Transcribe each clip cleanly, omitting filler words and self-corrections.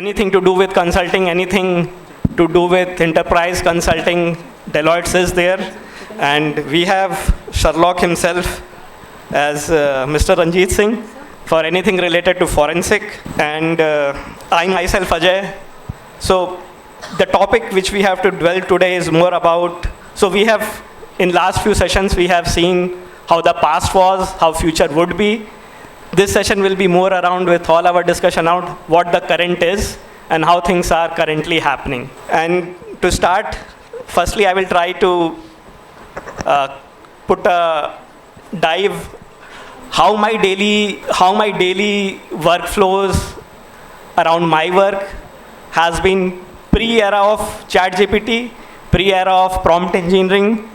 anything to do with consulting, anything to do with enterprise consulting, Deloitte is there. And we have Sherlock himself as Mr. Ranjit Singh for anything related to forensic. And I myself, Ajay. So the topic which we have to dwell today is more about, so we have, in last few sessions, we have seen how the past was, how future would be. This session will be more around with all our discussion out what the current is and how things are currently happening. And to start, firstly, I will try to put a dive how my daily workflows around my work has been pre-era of ChatGPT, pre-era of prompt engineering,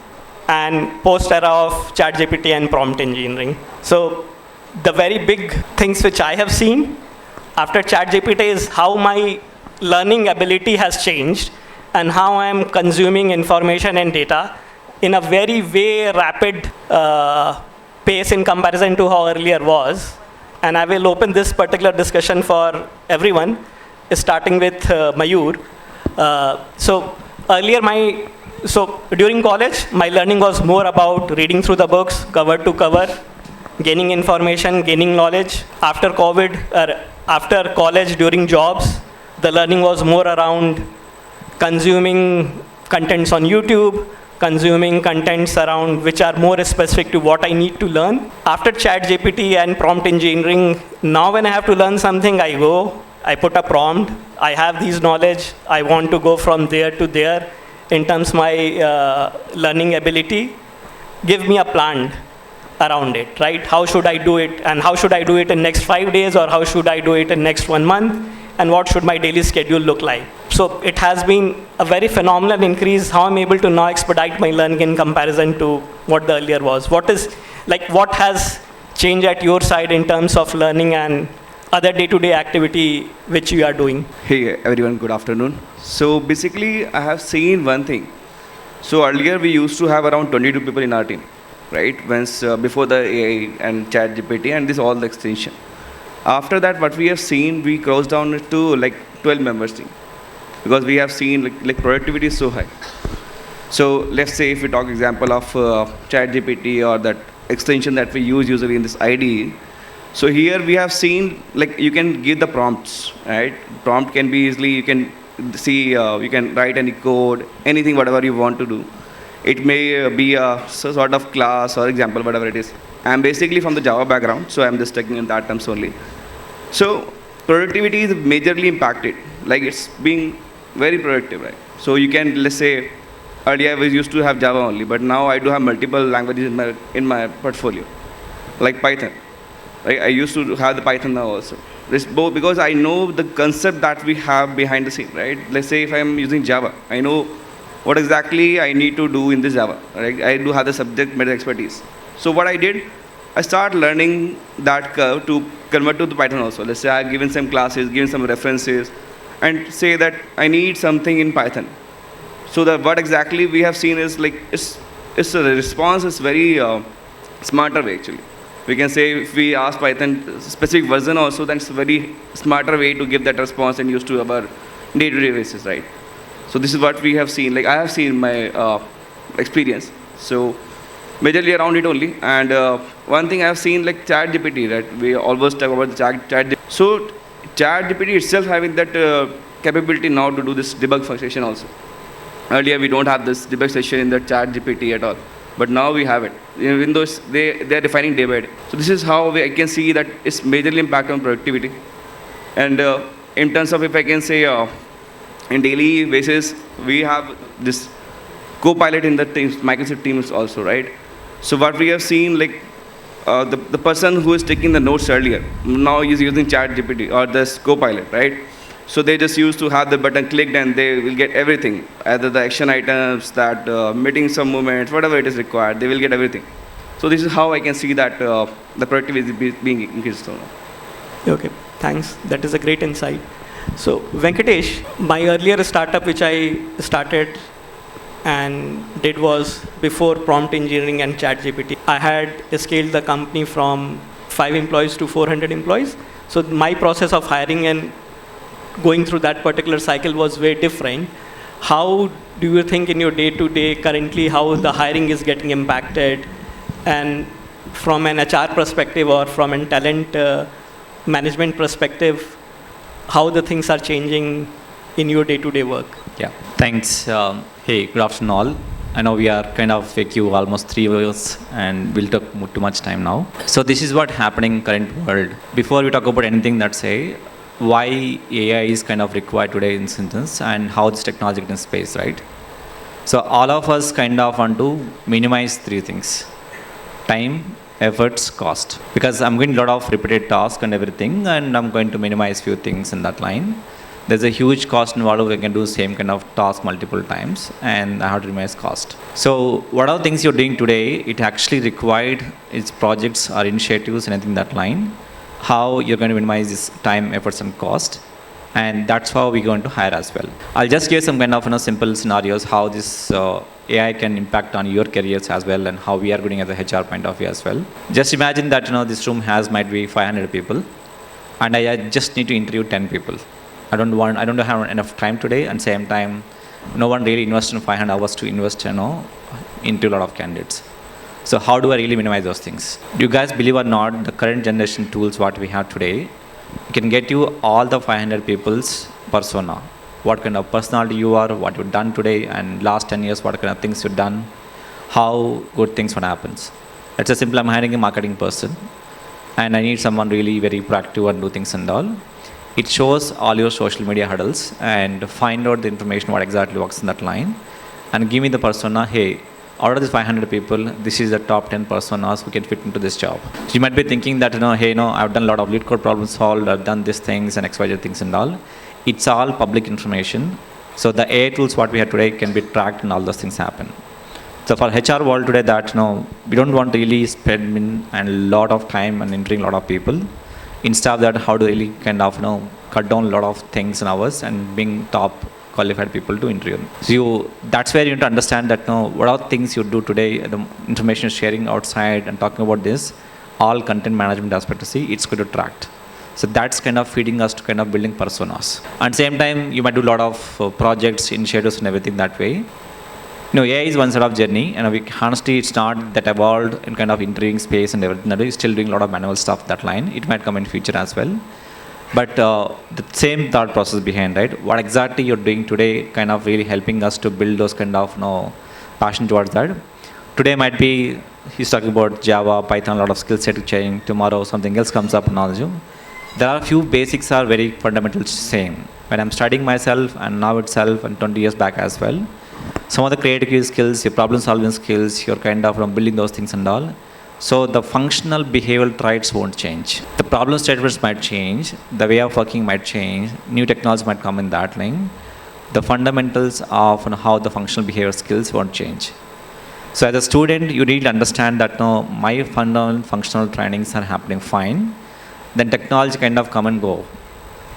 and post-era of ChatGPT and prompt engineering. So the very big things which I have seen after ChatGPT is how my learning ability has changed and how I am consuming information and data in a very rapid pace in comparison to how earlier was. And I will open this particular discussion for everyone, starting with Mayur. So during college, my learning was more about reading through the books, cover to cover, gaining information, gaining knowledge. After COVID, after college, during jobs, the learning was more around consuming contents on YouTube, consuming contents around which are more specific to what I need to learn. After ChatGPT and prompt engineering, now when I have to learn something, I put a prompt, I have these knowledge, I want to go from there to there in terms of my learning ability. Give me a plan around it, right? How should I do it? And how should I do it in next 5 days, or how should I do it in next 1 month? And what should my daily schedule look like? So it has been a very phenomenal increase how I'm able to now expedite my learning in comparison to what the earlier was. What has changed at your side in terms of learning and other day-to-day activity which you are doing? Hey everyone, good afternoon. So basically I have seen one thing. So earlier we used to have around 22 people in our team, right? Once before the AI and ChatGPT and this all the extension. After that, what we have seen, we crossed down to like 12 members team, because we have seen like productivity is so high. So let's say if we talk example of ChatGPT or that extension that we use usually in this IDE. So here we have seen like you can give the prompts, right? Prompt can be easily, you can see, you can write any code, anything, whatever you want to do. It may be a sort of class or example, whatever it is. I'm basically from the Java background, so I'm just taking in that terms only. So productivity is majorly impacted, like it's being very productive, right? So you can, let's say, earlier we used to have Java only, but now I do have multiple languages in my portfolio, like Python. Right? I used to have the Python now also. This both because I know the concept that we have behind the scene, right? Let's say if I'm using Java, I know what exactly I need to do in this Java, right? I do have the subject matter expertise. So what I did, I started learning that curve to convert to the Python also. Let's say I've given some classes, given some references, and say that I need something in Python. So that what exactly we have seen is like, it's a response is very smarter way actually. We can say if we ask Python specific version also, then it's a very smarter way to give that response and use to our day-to-day basis, right? So this is what we have seen. Like I have seen my experience. So majorly around it only. And one thing I have seen like ChatGPT, right? We always talk about the ChatGPT. So ChatGPT itself having that capability now to do this debug function also. Earlier we don't have this debug session in the ChatGPT at all. But now we have it. Even though they are defining day by day. So this is how I can see that it's majorly impact on productivity. And in terms of if I can say in daily basis, we have this co-pilot in the teams, Microsoft Teams also, right? So what we have seen, like the person who is taking the notes earlier, now is using ChatGPT or this co-pilot, right? So they just used to have the button clicked and they will get everything, either the action items, that meeting some movements, whatever it is required, they will get everything. So this is how I can see that the productivity is being increased. Okay, thanks. That is a great insight. So Venkatesh, my earlier startup which I started and did was before prompt engineering and ChatGPT. I had scaled the company from 5 employees to 400 employees. So my process of hiring and going through that particular cycle was very different. How do you think in your day-to-day currently how the hiring is getting impacted, and from an HR perspective or from a talent management perspective, how the things are changing in your day-to-day work? Yeah, thanks. Hey, good afternoon all. I know we are kind of a queue almost 3 years and we'll take too much time now. So this is what happening in current world. Before we talk about anything, let's say why AI is kind of required today in this instance and how this technology is in space, right? So all of us kind of want to minimize 3 things: time, efforts, cost. Because I'm going a lot of repeated tasks and everything, and I'm going to minimize few things in that line. There's a huge cost involved. We can do same kind of task multiple times, and I have to minimize cost. So what are the things you're doing today? It actually required its projects or initiatives, anything in that line. How you're going to minimize this time, efforts, and cost, and that's how we're going to hire as well. I'll just give some kind of simple scenarios how this AI can impact on your careers as well, and how we are doing as a HR point of view as well. Just imagine that this room might be 500 people, and I just need to interview 10 people. I don't have enough time today, and same time, no one really invests in 500 hours to invest into a lot of candidates. So how do I really minimize those things? Do you guys believe or not, the current generation tools what we have today can get you all the 500 people's persona. What kind of personality you are, what you've done today, and last 10 years, what kind of things you've done, how good things will happen. Let's say simple, I'm hiring a marketing person, and I need someone really very proactive and do things and all. It shows all your social media hurdles and find out the information what exactly works in that line, and give me the persona. Hey, out of these 500 people, this is the top 10 personas who can fit into this job. So you might be thinking that hey, I've done a lot of lead code problem solved, I've done these things and XYZ things and all. It's all public information. So the AI tools what we have today can be tracked and all those things happen. So for HR world today, that we don't want to really spend a lot of time and interviewing a lot of people. Instead of that, how to really kind of cut down a lot of things and hours and being top qualified people to interview. So that's where you need to understand that what are things you do today, the information sharing outside and talking about this, all content management aspect to see, it's going to track. So that's kind of feeding us to kind of building personas. And same time, you might do a lot of projects, initiatives and everything that way. AI is one side of journey, and honestly, it's not that evolved in kind of interviewing space and everything. That we're still doing a lot of manual stuff that line. It might come in future as well. But the same thought process behind, right? What exactly you're doing today kind of really helping us to build those kind of passion towards that. Today might be, he's talking about Java, Python, a lot of skill set change. Tomorrow something else comes up knowledge. There are a few basics are very fundamental same. When I'm studying myself and now itself and 20 years back as well, some of the creative skills, your problem solving skills, you're kind of building those things and all. So the functional behavioral traits won't change. The problem statements might change, the way of working might change, new technology might come in that line. The fundamentals of how the functional behavior skills won't change. So as a student, you need to understand that my fundamental functional trainings are happening fine. Then technology kind of come and go.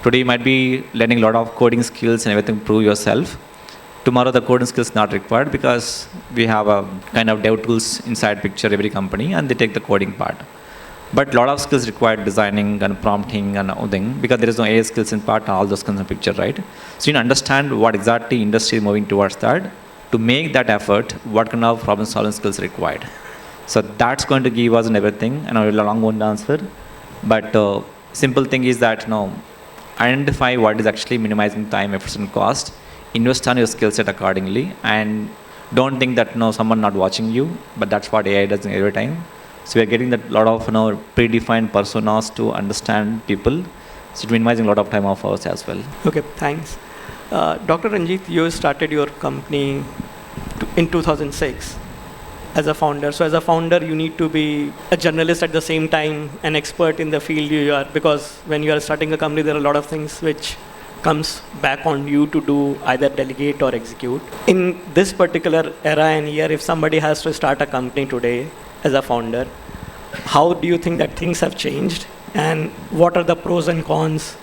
Today you might be learning a lot of coding skills and everything, prove yourself. Tomorrow the coding skills not required because we have a kind of dev tools inside picture every company and they take the coding part. But a lot of skills required designing and prompting and all thing because there is no AI skills in part and all those kinds of picture, right? So you need to understand what exactly industry is moving towards that. To make that effort, what kind of problem solving skills required. So that's going to give us and everything, and a long one answer. But simple thing is that identify what is actually minimizing time, efforts and cost. Invest on your skill set accordingly, and don't think that someone not watching you, but that's what AI does every time. So we are getting that lot of predefined personas to understand people, so it's minimizing a lot of time of ours as well. Okay, thanks. Dr. Ranjit, you started your company in 2006 as a founder. So as a founder, you need to be a journalist at the same time, an expert in the field you are, because when you are starting a company, there are a lot of things which comes back on you to do, either delegate or execute. In this particular era and year, if somebody has to start a company today as a founder, how do you think that things have changed? And what are the pros and cons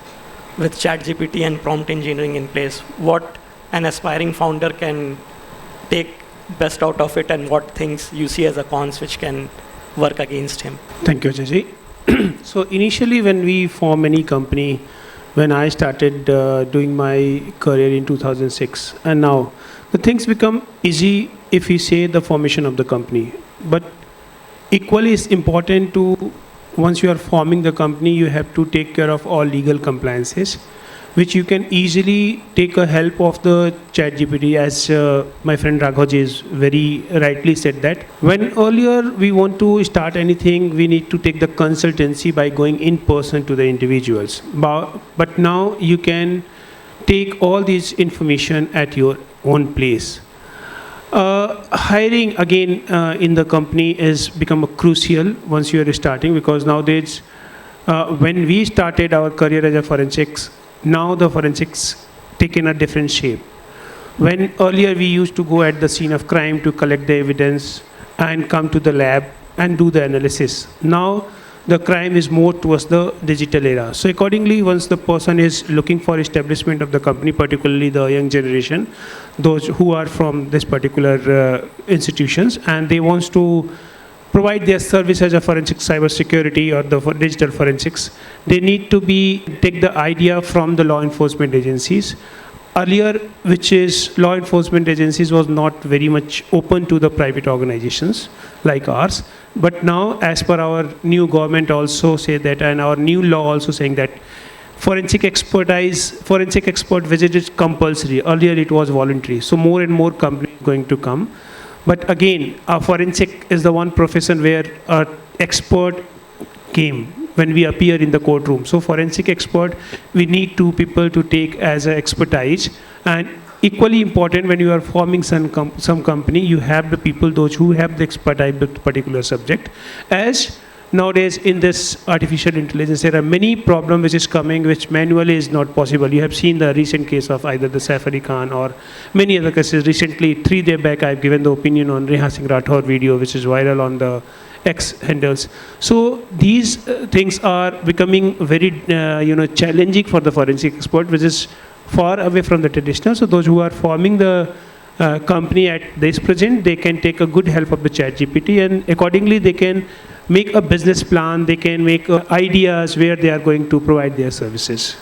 with ChatGPT and prompt engineering in place? What an aspiring founder can take best out of it, and what things you see as a cons which can work against him? Thank you, Ajay. So initially when we form any company, when I started doing my career in 2006. And now, the things become easy if we say the formation of the company. But equally it's important to, once you are forming the company, you have to take care of all legal compliances, which you can easily take a help of the ChatGPT, as my friend Raghavji is very rightly said that. When earlier we want to start anything, we need to take the consultancy by going in person to the individuals. But now you can take all this information at your own place. Hiring again in the company is become a crucial once you are starting, because nowadays when we started our career as a forensics, now the forensics taken a different shape. When earlier we used to go at the scene of crime to collect the evidence and come to the lab and do the analysis. Now the crime is more towards the digital era. So accordingly, once the person is looking for establishment of the company, particularly the young generation, those who are from this particular institutions, and they wants to provide their service as a forensic cybersecurity or the digital forensics, they need to take the idea from the law enforcement agencies. Earlier, which is law enforcement agencies was not very much open to the private organizations like ours. But now, as per our new government also say that, and our new law also saying that forensic expert visit is compulsory. Earlier it was voluntary. So more and more companies going to come. But again, forensic is the one profession where an expert came when we appear in the courtroom. So forensic expert, we need two people to take as an expertise. And equally important, when you are forming some company, you have the people, those who have the expertise with particular subject. As nowadays in this artificial intelligence, there are many problems which is coming, which manually is not possible. You have seen the recent case of either the Saif Ali Khan or many other cases. Recently, 3 days back, I've given the opinion on 𝐊𝐿𝐴 Rathore video, which is viral on the X handles. So these things are becoming very challenging for the forensic expert, which is far away from the traditional. So those who are forming the company at this present, they can take a good help of the ChatGPT, and accordingly they can make a business plan, they can make ideas where they are going to provide their services.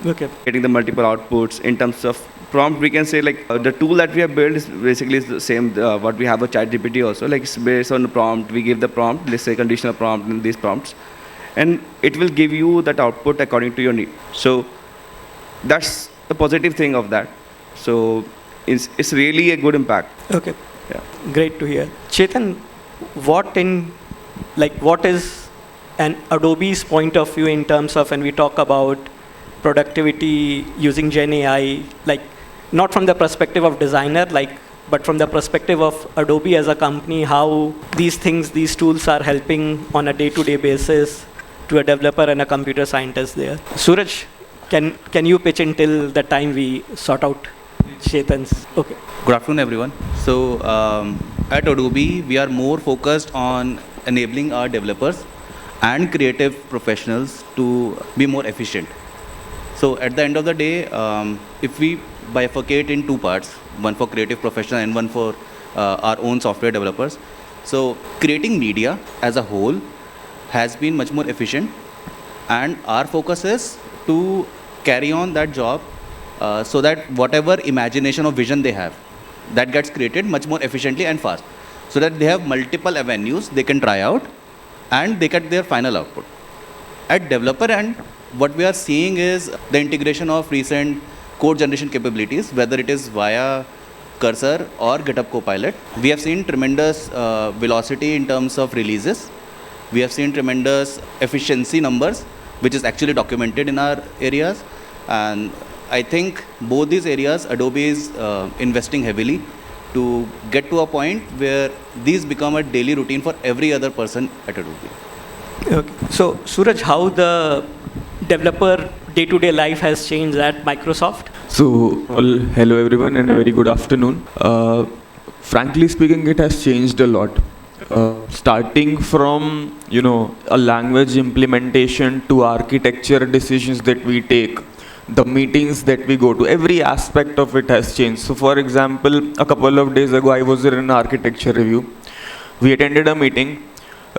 Okay. Getting the multiple outputs in terms of prompt, we can say like the tool that we have built is basically the same what we have a ChatGPT also. Like it's based on the prompt, we give the prompt, let's say conditional prompt in these prompts, and it will give you that output according to your need. So that's the positive thing of that. So it's really a good impact. Okay. Yeah. Great to hear. Chetan, what is an Adobe's point of view in terms of when we talk about productivity using GenAI, like not from the perspective of designer, but from the perspective of Adobe as a company, how these tools are helping on a day-to-day basis to a developer and a computer scientist there. Suraj, can you pitch in till the time we sort out Chetan's? Okay. Good afternoon, everyone. So at Adobe, we are more focused on enabling our developers and creative professionals to be more efficient. So at the end of the day, if we bifurcate in 2 parts, one for creative professional and one for our own software developers. So creating media as a whole has been much more efficient, and our focus is to carry on that job so that whatever imagination or vision they have, that gets created much more efficiently and fast, so that they have multiple avenues they can try out and they get their final output. At developer end, what we are seeing is the integration of recent code generation capabilities, whether it is via Cursor or GitHub Copilot. We have seen tremendous velocity in terms of releases. We have seen tremendous efficiency numbers, which is actually documented in our areas. And I think both these areas, Adobe is investing heavily to get to a point where these become a daily routine for every other person at Adobe. Okay. So Suraj, how the developer day-to-day life has changed at Microsoft? So, well, hello everyone and a very good afternoon. Frankly speaking, it has changed a lot. Starting from, a language implementation to architecture decisions that we take, the meetings that we go to, every aspect of it has changed. So for example, a couple of days ago, I was in an architecture review. We attended a meeting.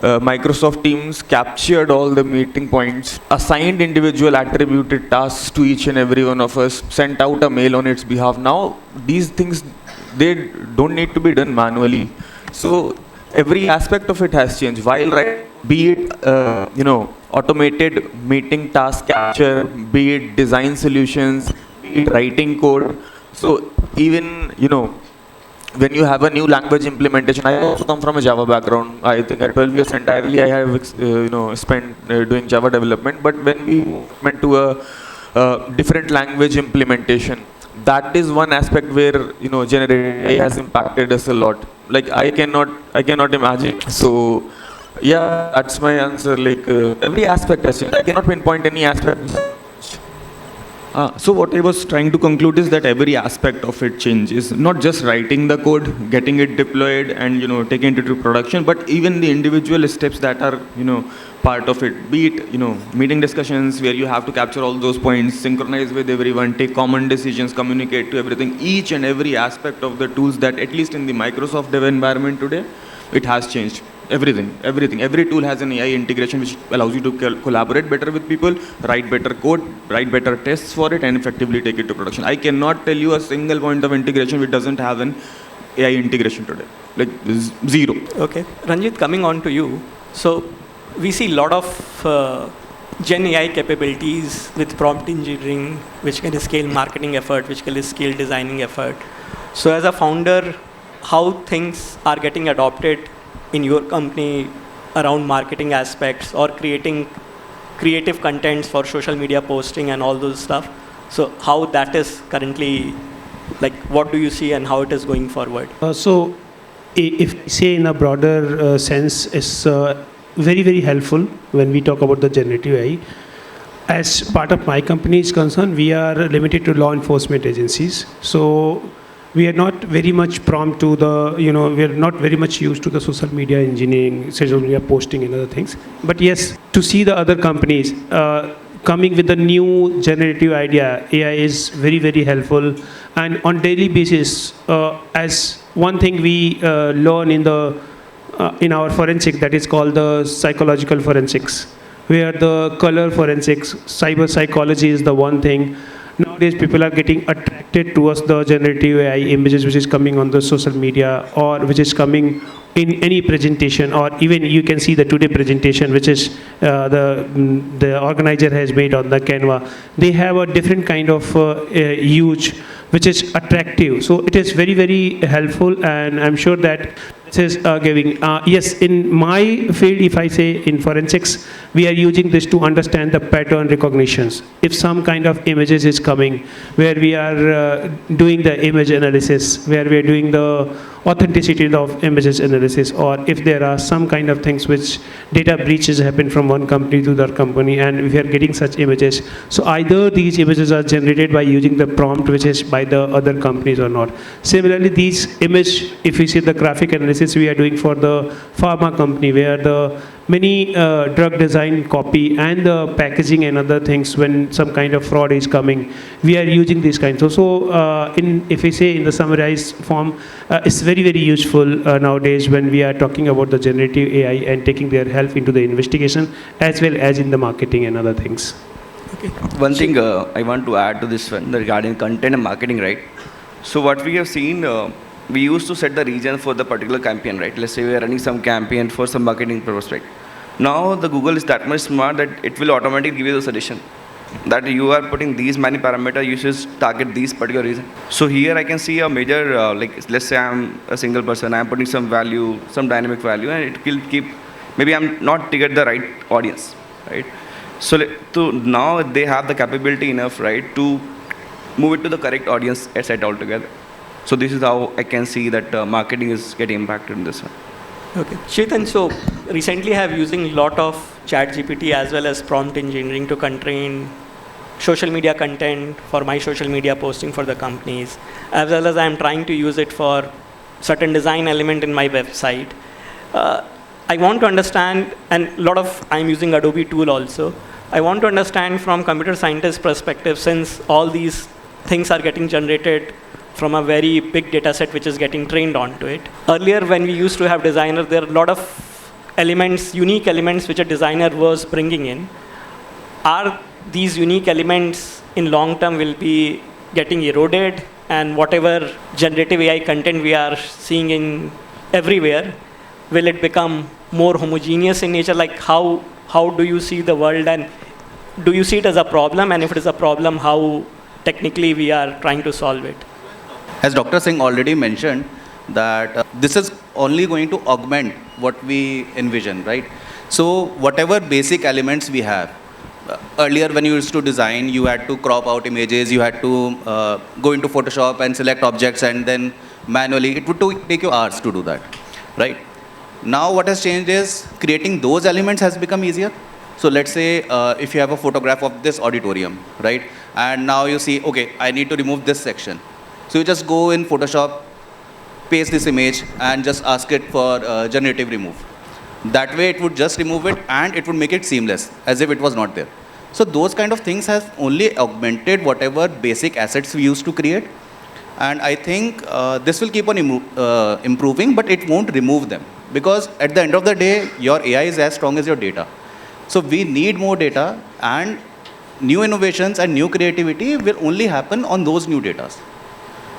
Microsoft Teams captured all the meeting points, assigned individual attributed tasks to each and every one of us, sent out a mail on its behalf. Now, these things, they don't need to be done manually. So, every aspect of it has changed. While, right, be it, automated meeting task capture, be it design solutions, be it writing code. So, even, when you have a new language implementation, I also come from a Java background. I think at 12 years entirely I have spent doing Java development. But when we went to a different language implementation, that is one aspect where generative AI has impacted us a lot. Like I cannot imagine. So yeah, that's my answer. Like every aspect has changed. I cannot pinpoint any aspect. So what I was trying to conclude is that every aspect of it changes, not just writing the code, getting it deployed and taking it into production, but even the individual steps that are part of it, be it meeting discussions where you have to capture all those points, synchronize with everyone, take common decisions, communicate to everything. Each and every aspect of the tools that, at least in the Microsoft dev environment today, it has changed. Everything. Every tool has an AI integration which allows you to collaborate better with people, write better code, write better tests for it, and effectively take it to production. I cannot tell you a single point of integration which doesn't have an AI integration today. Like zero. Okay. Ranjit, coming on to you. So we see a lot of Gen AI capabilities with prompt engineering, which can scale marketing effort, which can scale designing effort. So as a founder, how things are getting adopted in your company around marketing aspects or creating creative contents for social media posting and all those stuff. So how that is currently, like what do you see and how it is going forward? So if say in a broader sense, it's very, very helpful when we talk about the generative AI. As part of my company is concerned, we are limited to law enforcement agencies. So we are not very much prompt to the, we are not very much used to the social media engineering, social media posting and other things. But yes, to see the other companies coming with a new generative idea, AI is very, very helpful. And on daily basis, as one thing we learn in our forensic, that is called the psychological forensics, where the color forensics, cyber psychology is the one thing. Nowadays, people are getting attracted towards the generative AI images which is coming on the social media or which is coming in any presentation, or even you can see the today presentation which is the organizer has made on the Canva. They have a different kind of huge which is attractive. So it is very, very helpful, and I'm sure that this is giving. Yes, in my field, if I say in forensics, we are using this to understand the pattern recognitions. If some kind of images is coming, where we are doing the image analysis, where we are doing the authenticity of images analysis, or if there are some kind of things which data breaches happen from one company to the other company, and we are getting such images. So either these images are generated by using the prompt which is by the other companies or not. Similarly, these image, if we see the graphic analysis we are doing for the pharma company, where the many drug design copy and the packaging and other things, when some kind of fraud is coming, we are using these kinds. So if we say in the summarized form, it's very, very useful nowadays when we are talking about the generative AI and taking their help into the investigation as well as in the marketing and other things. Okay. One thing I want to add to this one regarding content and marketing, right? So what we have seen, we used to set the region for the particular campaign, right? Let's say we are running some campaign for some marketing prospect. Now the Google is that much smart that it will automatically give you the suggestion that you are putting these many parameters, you should target these particular reason. So here I can see a major, like let's say I'm a single person, I'm putting some value, some dynamic value, and it will keep, maybe I'm not triggered the right audience, right? So now they have the capability enough, right, to move it to the correct audience set altogether. So this is how I can see that marketing is getting impacted in this one. Okay. Chetan, so recently I have using a lot of ChatGPT as well as prompt engineering to constrain social media content for my social media posting for the companies, as well as I am trying to use it for certain design element in my website. I want to understand, and I'm using Adobe tool also. I want to understand from computer scientist perspective, since all these things are getting generated from a very big data set which is getting trained onto it. Earlier when we used to have designers, there are a lot of elements, unique elements which a designer was bringing in, are these unique elements in long term will be getting eroded, and whatever generative AI content we are seeing in everywhere, will it become more homogeneous in nature? Like how do you see the world, and do you see it as a problem? And if it is a problem, how technically we are trying to solve it? As Dr. Singh already mentioned, that this is only going to augment what we envision, right? So whatever basic elements we have, earlier when you used to design, you had to crop out images, you had to go into Photoshop and select objects, and then manually, it would take you hours to do that, right? Now what has changed is creating those elements has become easier. So let's say if you have a photograph of this auditorium, right? And now you see, okay, I need to remove this section. So you just go in Photoshop, paste this image, and just ask it for generative remove. That way it would just remove it, and it would make it seamless, as if it was not there. So those kind of things have only augmented whatever basic assets we used to create. And I think this will keep on improving, but it won't remove them. Because at the end of the day, your AI is as strong as your data. So we need more data, and new innovations and new creativity will only happen on those new data.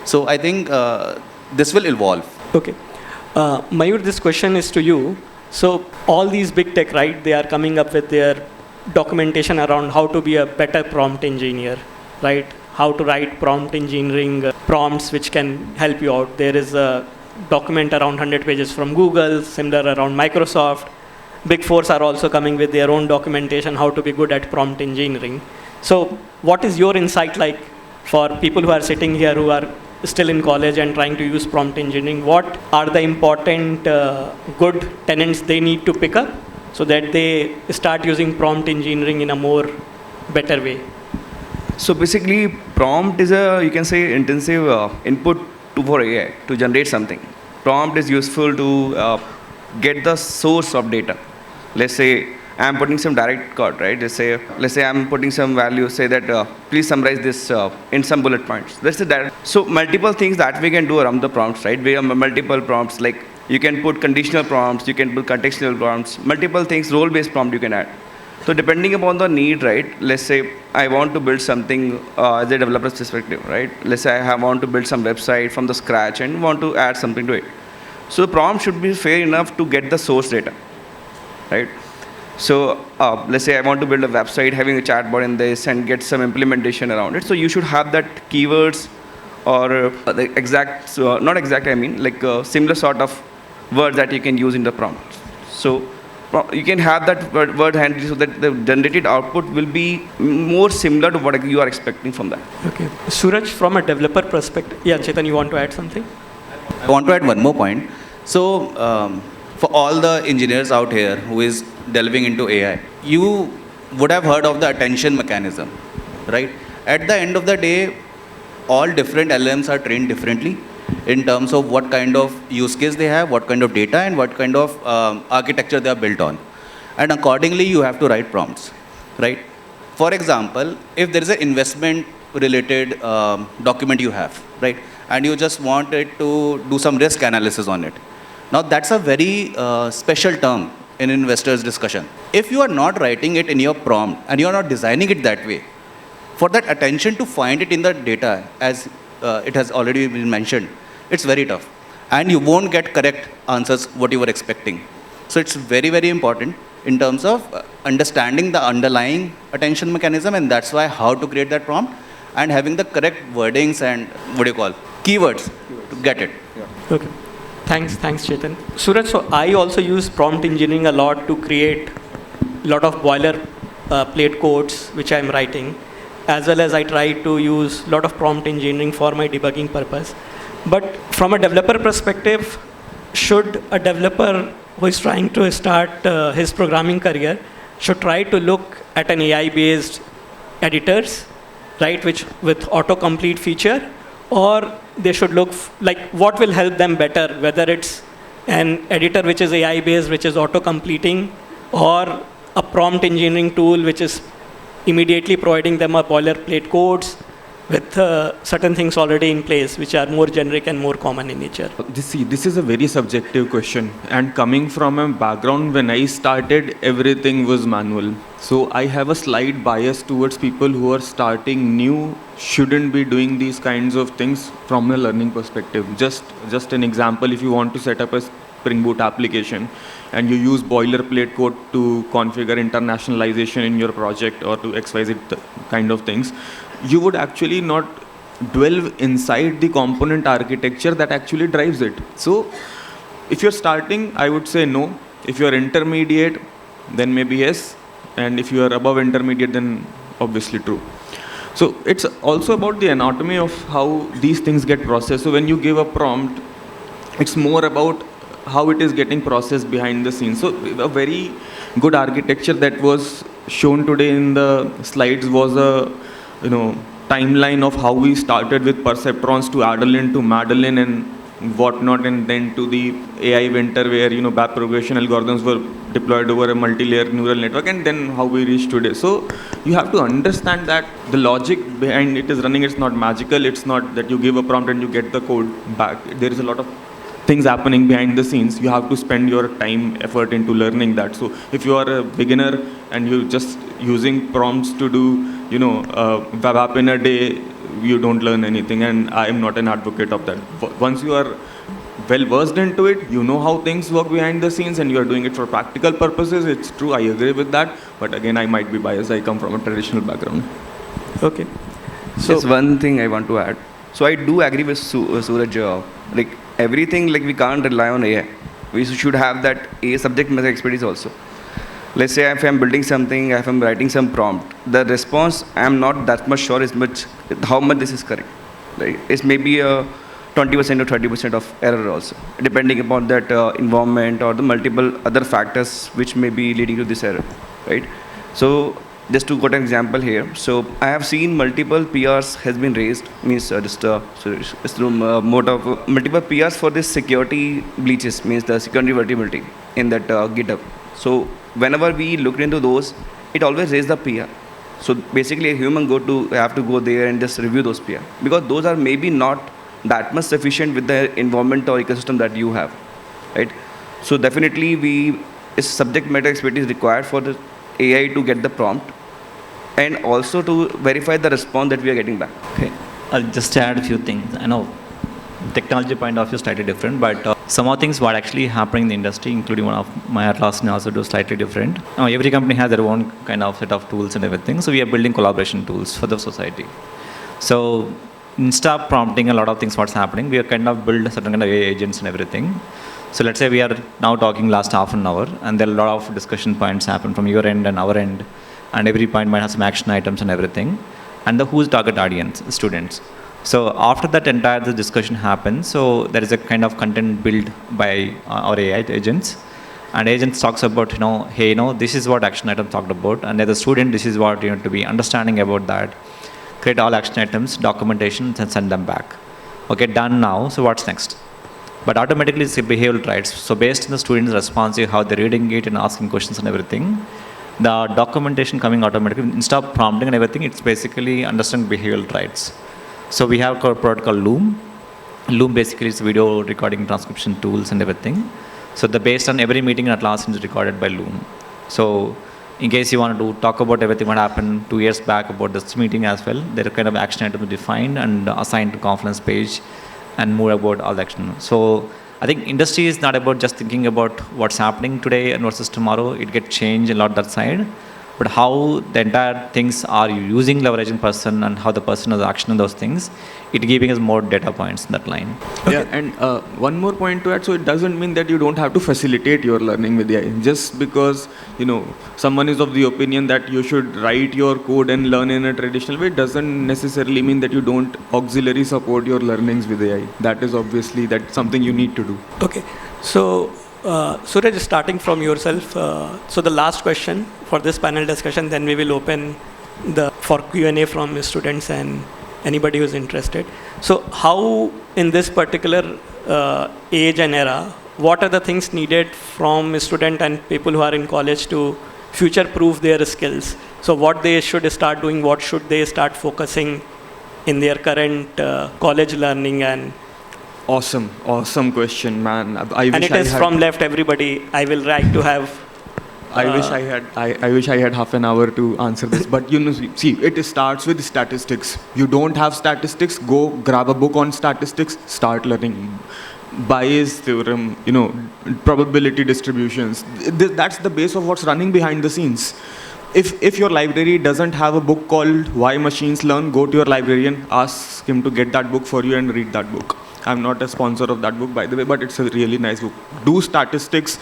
So I think this will evolve. Okay. Mayur, this question is to you. So all these big tech, right, they are coming up with their documentation around how to be a better prompt engineer, right? How to write prompt engineering prompts which can help you out. There is a document around 100 pages from Google, similar around Microsoft. Big Fours are also coming with their own documentation how to be good at prompt engineering. So what is your insight like for people who are sitting here who are still in college and trying to use prompt engineering? What are the important good tenets they need to pick up so that they start using prompt engineering in a more better way? So basically, prompt is a, you can say, intensive input for AI to generate something. Prompt is useful to get the source of data. Let's say I'm putting some direct code, right? Let's say I'm putting some value, say that please summarize this in some bullet points. That's the direct. So multiple things that we can do around the prompts, right? We have multiple prompts, like you can put conditional prompts, you can put contextual prompts, multiple things, role-based prompt you can add. So depending upon the need, right? Let's say I want to build something as a developer's perspective, right? Let's say I want to build some website from the scratch and want to add something to it. So the prompt should be fair enough to get the source data, right? So let's say I want to build a website having a chatbot in this and get some implementation around it. So you should have that keywords or the exact, not exact, I mean, like similar sort of words that you can use in the prompt. So you can have that word handy so that the generated output will be more similar to what you are expecting from that. Okay. Suraj, from a developer perspective, yeah, Chetan, you want to add something? I want to add one more point. So for all the engineers out here who is delving into AI, you would have heard of the attention mechanism, right? At the end of the day, all different LLMs are trained differently in terms of what kind of use case they have, what kind of data, and what kind of architecture they are built on. And accordingly, you have to write prompts, right? For example, if there is an investment related document you have, right? And you just want it to do some risk analysis on it. Now that's a very special term in investors discussion. If you are not writing it in your prompt and you are not designing it that way, for that attention to find it in the data, as it has already been mentioned, it's very tough. And you won't get correct answers what you were expecting. So it's very, very important in terms of understanding the underlying attention mechanism, and that's why how to create that prompt and having the correct wordings and keywords to get it. Yeah. Okay. Thanks, Chetan. Suraj, so I also use prompt engineering a lot to create a lot of boilerplate codes which I'm writing, as well as I try to use a lot of prompt engineering for my debugging purpose. But from a developer perspective, should a developer who is trying to start his programming career should try to look at an AI-based editors, right, which with autocomplete feature, or they should look like what will help them better, whether it's an editor which is AI-based, which is auto-completing, or a prompt engineering tool which is immediately providing them a boilerplate codes, with certain things already in place which are more generic and more common in nature? This is a very subjective question. And coming from a background, when I started, everything was manual. So I have a slight bias towards people who are starting new, shouldn't be doing these kinds of things from a learning perspective. Just an example, if you want to set up a Spring Boot application and you use boilerplate code to configure internationalization in your project or to XYZ kind of things, you would actually not delve inside the component architecture that actually drives it. So if you're starting, I would say no. If you're intermediate, then maybe yes. And if you are above intermediate, then obviously true. So it's also about the anatomy of how these things get processed. So when you give a prompt, it's more about how it is getting processed behind the scenes. So a very good architecture that was shown today in the slides was a timeline of how we started with perceptrons to Adeline to Madeline and whatnot, and then to the AI winter where backpropagation algorithms were deployed over a multi-layer neural network, and then how we reached today. So you have to understand that the logic behind it is running. It's not magical. It's not that you give a prompt and you get the code back. There is a lot of things happening behind the scenes. You have to spend your time, effort into learning that. So if you are a beginner and you're just using prompts to do web app in a day, you don't learn anything, and I am not an advocate of that. Once you are well versed into it, you know how things work behind the scenes, and you are doing it for practical purposes. It's true, I agree with that, but again, I might be biased. I come from a traditional background. Okay. So just one thing I want to add. So I do agree with Suraj. Like everything, like we can't rely on AI. We should have that AI subject matter expertise also. Let's say if I'm building something, if I'm writing some prompt, the response I'm not that much sure is how much this is correct. Right? It's maybe a 20% or 30% of error also, depending upon that environment or the multiple other factors which may be leading to this error. Right? So just to quote an example here, so I have seen multiple PRs has been raised, means multiple PRs for this security breaches, means the security vulnerability in that GitHub. So whenever we look into those, it always raises the PR. So basically a human have to go there and just review those PR, because those are maybe not that much sufficient with the environment or ecosystem that you have, right? So definitely subject matter expertise required for the AI to get the prompt and also to verify the response that we are getting back. Okay, I'll just add a few things. I know technology point of view is slightly different, but some of things what actually happening in the industry, including one of my class also do slightly different. Now, every company has their own kind of set of tools and everything. So we are building collaboration tools for the society. So instead of prompting a lot of things what's happening, we are kind of build a certain kind of AI agents and everything. So let's say we are now talking last half an hour, and there are a lot of discussion points happen from your end and our end, and every point might have some action items and everything. And who's target audience? Students. So after that entire discussion happens, so there is a kind of content built by our AI agents, and agents talks about, hey, this is what action item talked about, and as a student, this is what you have to be understanding about that. Create all action items, documentation, and send them back. Okay, done now, so what's next? But automatically it's behavioral traits. So based on the student's response, how they're reading it and asking questions and everything, the documentation coming automatically, instead of prompting and everything, it's basically understand behavioral traits. So we have a product called Loom. Loom basically is video recording transcription tools and everything. So based on every meeting in Atlassian is recorded by Loom. So in case you want to talk about everything what happened 2 years back about this meeting as well, there are kind of action items defined and assigned to Confluence page and more about all the action. So I think industry is not about just thinking about what's happening today and versus tomorrow. It gets changed a lot that side. But how the entire things are using leveraging person and how the person is actioning those things, it giving us more data points in that line. Okay. Yeah, and one more point to add. So it doesn't mean that you don't have to facilitate your learning with AI. Just because someone is of the opinion that you should write your code and learn in a traditional way, doesn't necessarily mean that you don't auxiliary support your learnings with AI. That is obviously something you need to do. Okay, so. Suraj, starting from yourself, so the last question for this panel discussion, then we will open for Q&A from students and anybody who's interested. So how in this particular age and era, what are the things needed from student and people who are in college to future-proof their skills? So what they should start doing, what should they start focusing in their current college learning? And Awesome question, man. I and wish it I is had, from left everybody. I will like to have. I wish I had half an hour to answer this. But see, it starts with statistics. You don't have statistics, go grab a book on statistics, start learning. Bayes' theorem, probability distributions. That's the base of what's running behind the scenes. If your library doesn't have a book called Why Machines Learn, go to your librarian, ask him to get that book for you and read that book. I'm not a sponsor of that book, by the way, but it's a really nice book. Do statistics,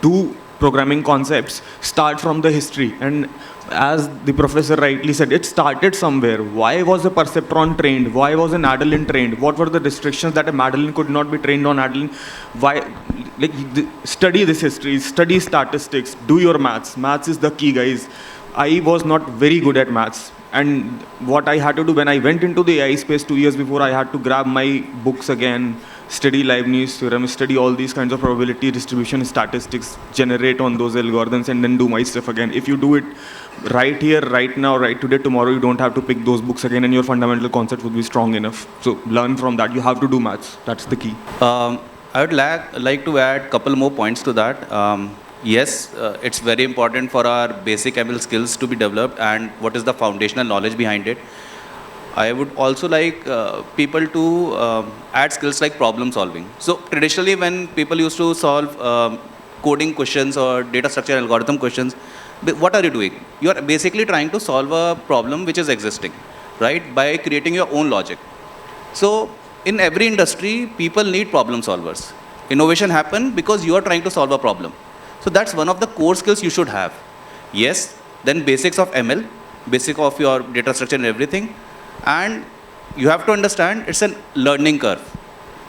do programming concepts, start from the history. And as the professor rightly said, it started somewhere. Why was a perceptron trained? Why was an Adeline trained? What were the restrictions that a Madeline could not be trained on Adeline? Why? Study this history, study statistics, do your maths. Maths is the key, guys. I was not very good at maths. And what I had to do when I went into the AI space 2 years before, I had to grab my books again, study Leibniz theorem, study all these kinds of probability distribution statistics, generate on those algorithms, and then do my stuff again. If you do it right here, right now, right today, tomorrow, you don't have to pick those books again, and your fundamental concept would be strong enough. So learn from that. You have to do maths. That's the key. I would like to add a couple more points to that. Yes, it's very important for our basic ML skills to be developed and what is the foundational knowledge behind it. I would also like people to add skills like problem solving. So traditionally when people used to solve coding questions or data structure algorithm questions, what are you doing? You are basically trying to solve a problem which is existing, right? By creating your own logic. So in every industry, people need problem solvers. Innovation happens because you are trying to solve a problem. So that's one of the core skills you should have. Yes, then basics of ML, basic of your data structure and everything. And you have to understand it's a learning curve.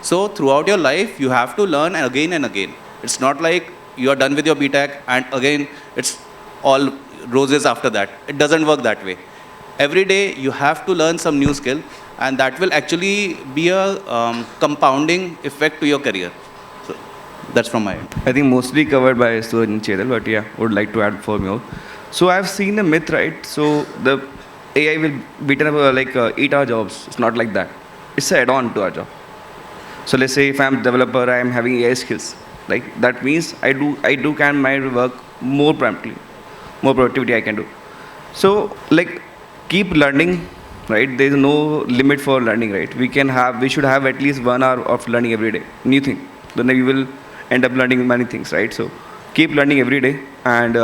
So throughout your life, you have to learn again and again. It's not like you are done with your BTech and again it's all roses after that. It doesn't work that way. Every day you have to learn some new skill, and that will actually be a compounding effect to your career. So that's from my end. I think mostly covered by Suraj and Chetal, but yeah, would like to add 4 more. So I've seen a myth, right? So the AI will eat our jobs. It's not like that. It's an add-on to our job. So let's say if I'm a developer, I'm having AI skills. Like that means I can my work more promptly, more productivity I can do. So like keep learning, right? There is no limit for learning, right? We should have at least 1 hour of learning every day, new thing. Then we will end up learning many things, right? So keep learning every day, and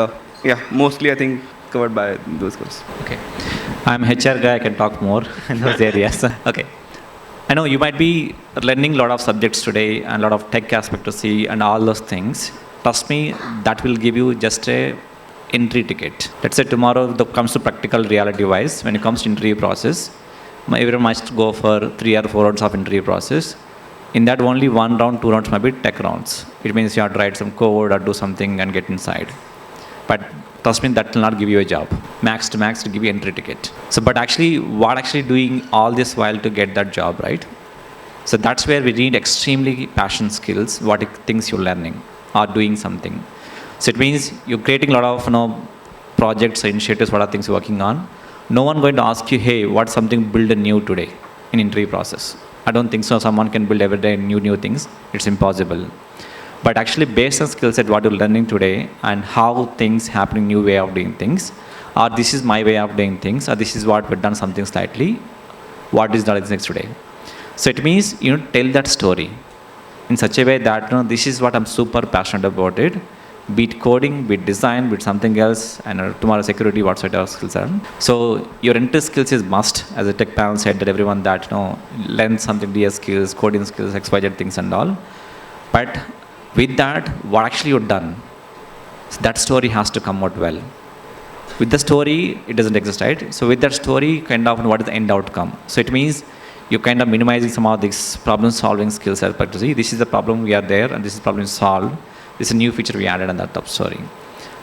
yeah, mostly I think covered by those skills. Okay. I'm HR guy, I can talk more in those areas. Okay. I know you might be learning a lot of subjects today and a lot of tech aspect to see and all those things. Trust me, that will give you just a entry ticket. Let's say tomorrow it comes to practical reality wise, when it comes to interview process, everyone must go for 3 or 4 rounds of interview process. In that only 1 round, 2 rounds might be tech rounds. It means you have to write some code or do something and get inside. But trust me, that will not give you a job. Max to max to give you entry ticket. So, but actually, what actually doing all this while to get that job, right? So that's where we need extremely passion skills, what things you're learning or doing something. So it means you're creating a lot of projects, initiatives, what are things you're working on. No one going to ask you, hey, what's something build a new today in interview process. I don't think so. Someone can build every day new things. It's impossible. But actually based on skill set, what you're learning today and how things happening, new way of doing things, or this is my way of doing things, or this is what we've done something slightly, what is that next today. So it means you tell that story in such a way that this is what I'm super passionate about it, be it coding, be it design, be it something else, and tomorrow security, what sort of skills are. So your entry skills is must, as a tech panel said that everyone that learn something, DS skills, coding skills, XYZ things and all. But with that, what actually you've done, so that story has to come out well. With the story, it doesn't exist, right? So with that story, kind of what is the end outcome? So it means you're kind of minimizing some of these problem-solving skills. But to see, this is the problem we are there, and this is the problem solved. This is a new feature we added on that top story.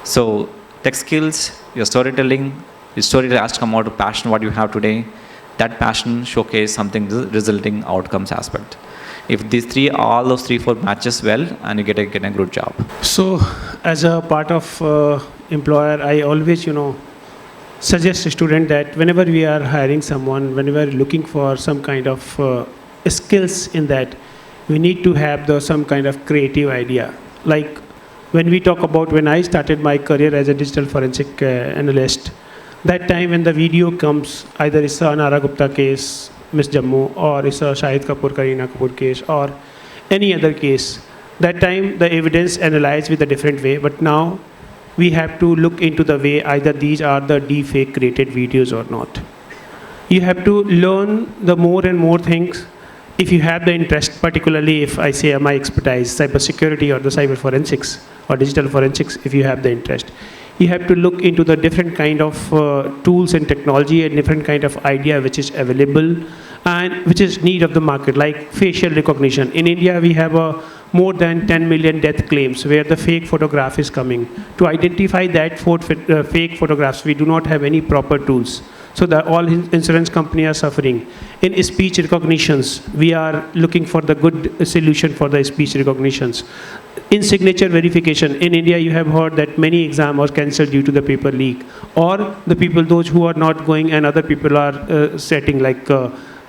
So tech skills, your storytelling, your story has to come out of passion, what you have today. That passion showcase something resulting outcomes aspect. If these all those 3-4 matches well, and you get a good job. So as a part of employer, I always, suggest a student that whenever we are hiring someone, whenever looking for some kind of skills in that, we need to have some kind of creative idea. Like when we talk about when I started my career as a digital forensic analyst, that time when the video comes, either it's a Nara Gupta case, Miss Jammu, or it's a Shahid Kapoor, Kareena Kapoor case, or any other case, that time the evidence analyzed with a different way, but now we have to look into the way either these are the deepfake created videos or not. You have to learn the more and more things if you have the interest, particularly if I say my expertise, cybersecurity or the cyber forensics or digital forensics, if you have the interest. You have to look into the different kind of tools and technology and different kind of idea which is available and which is need of the market, like facial recognition. In India, we have more than 10 million death claims where the fake photograph is coming. To identify that fake photographs, we do not have any proper tools. So that all insurance companies are suffering. In speech recognitions, we are looking for the good solution for the speech recognitions. In signature verification, in India, you have heard that many exams were cancelled due to the paper leak. Or the people, those who are not going and other people are setting, like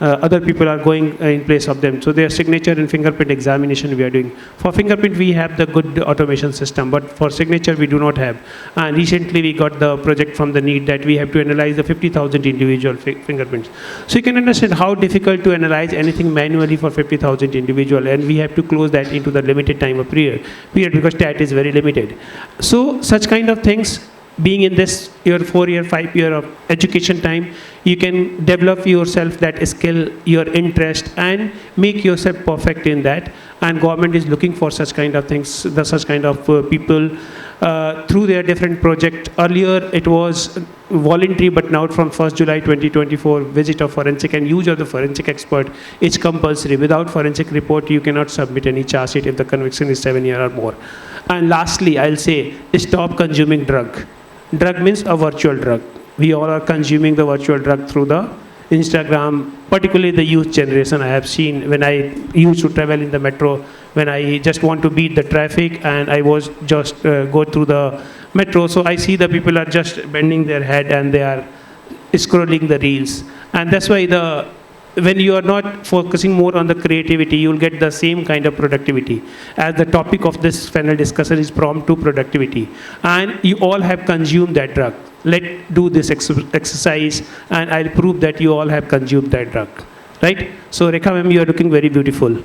other people are going in place of them. So their signature and fingerprint examination we are doing. For fingerprint, we have the good automation system, but for signature, we do not have. And recently, we got the project from the NEET that we have to analyze the 50,000 individual fingerprints. So you can understand how difficult to analyze anything manually for 50,000 individual, and we have to close that into the limited time of period because TAT is very limited. So such kind of things, being in this your 4-year, 5-year of education time, you can develop yourself that skill, your interest, and make yourself perfect in that. And government is looking for such kind of things, such kind of people through their different project. Earlier it was voluntary, but now from 1st July 2024, visit of forensic and use of the forensic expert is compulsory. Without forensic report, you cannot submit any charge sheet if the conviction is 7 years or more. And lastly, I'll say, stop consuming drug. Drug means a virtual drug. We all are consuming the virtual drug through the Instagram, particularly the youth generation. I have seen when I used to travel in the metro, when I just want to beat the traffic and I was just go through the metro. So I see the people are just bending their head and they are scrolling the reels. And that's why when you are not focusing more on the creativity, you will get the same kind of productivity. As the topic of this panel discussion is prompt to productivity. And you all have consumed that drug. Let's do this exercise and I'll prove that you all have consumed that drug. Right? So Rekha ma'am, you are looking very beautiful.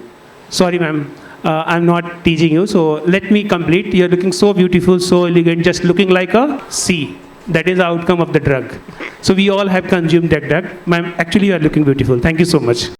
Sorry ma'am, I'm not teasing you. So let me complete. You are looking so beautiful, so elegant, just looking like a C. That is the outcome of the drug. So we all have consumed that drug. Ma'am, actually you are looking beautiful. Thank you so much.